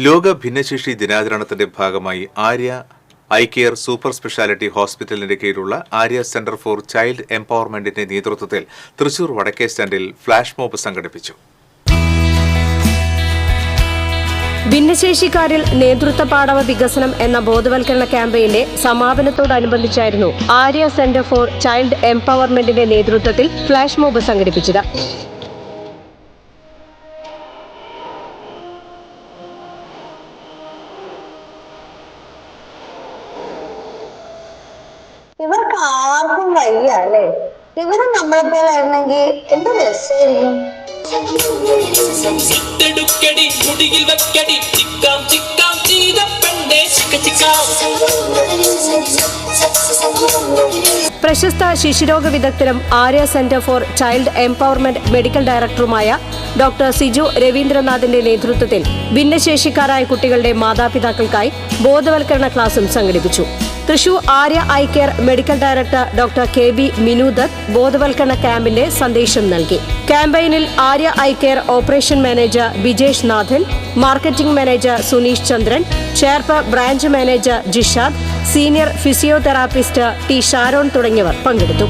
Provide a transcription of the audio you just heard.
ലോക ഭിന്നശേഷി ദിനാചരണത്തിന്റെ ഭാഗമായി Arya Eye care super speciality ഹോസ്പിറ്റലിന്റെ കീഴിലുള്ള ആര്യ സെന്റർ ഫോർ ചൈൽഡ് എംപവർമെന്റിന്റെ നേതൃത്വത്തിൽ തൃശൂർ വടക്കേ സ്റ്റാൻഡിൽ ഫ്ലാഷ് മോബ് സംഘടിപ്പിച്ചു. ഭിന്നശേഷിക്കാരിൽ നേതൃത്വ പാടവ വികസനം എന്ന ബോധവൽക്കരണ ക്യാമ്പയിന്റെ സമാപനത്തോടനുബന്ധിച്ചായിരുന്നു ആര്യ സെന്റർ ഫോർ ചൈൽഡ് എംപവർമെന്റിന്റെ നേതൃത്വത്തിൽ ഫ്ലാഷ് മോബ് സംഘടിപ്പിച്ചത്. ഇവർക്ക് ആർക്കും വയ്യ അല്ലേ? ഇവര് നമ്മളെ പേരായിരുന്നെങ്കിൽ എന്ത് രസമായിരിക്കും. പ്രശസ്ത ശിശുരോഗ വിദഗ്ധരും Arya Centre for Child Empowerment medical ഡയറക്ടറുമായ ഡോക്ടർ സിജു രവീന്ദ്രനാഥിന്റെ നേതൃത്വത്തിൽ ഭിന്നശേഷിക്കാരായ കുട്ടികളുടെ മാതാപിതാക്കൾക്കായി ബോധവൽക്കരണ ക്ലാസും സംഘടിപ്പിച്ചു. Thrissur Arya Eye Care medical director doctor K B. Minudath ബോധവൽക്കരണ ക്യാമ്പിന്റെ സന്ദേശം നൽകി. ക്യാമ്പയിനിൽ Arya Eye Care operation manager Bijesh Nathan, marketing manager Suneesh Chandran, Cherpu branch manager Jishad, senior physiotherapist T Sharon തുടങ്ങിയവർ പങ്കെടുത്തു.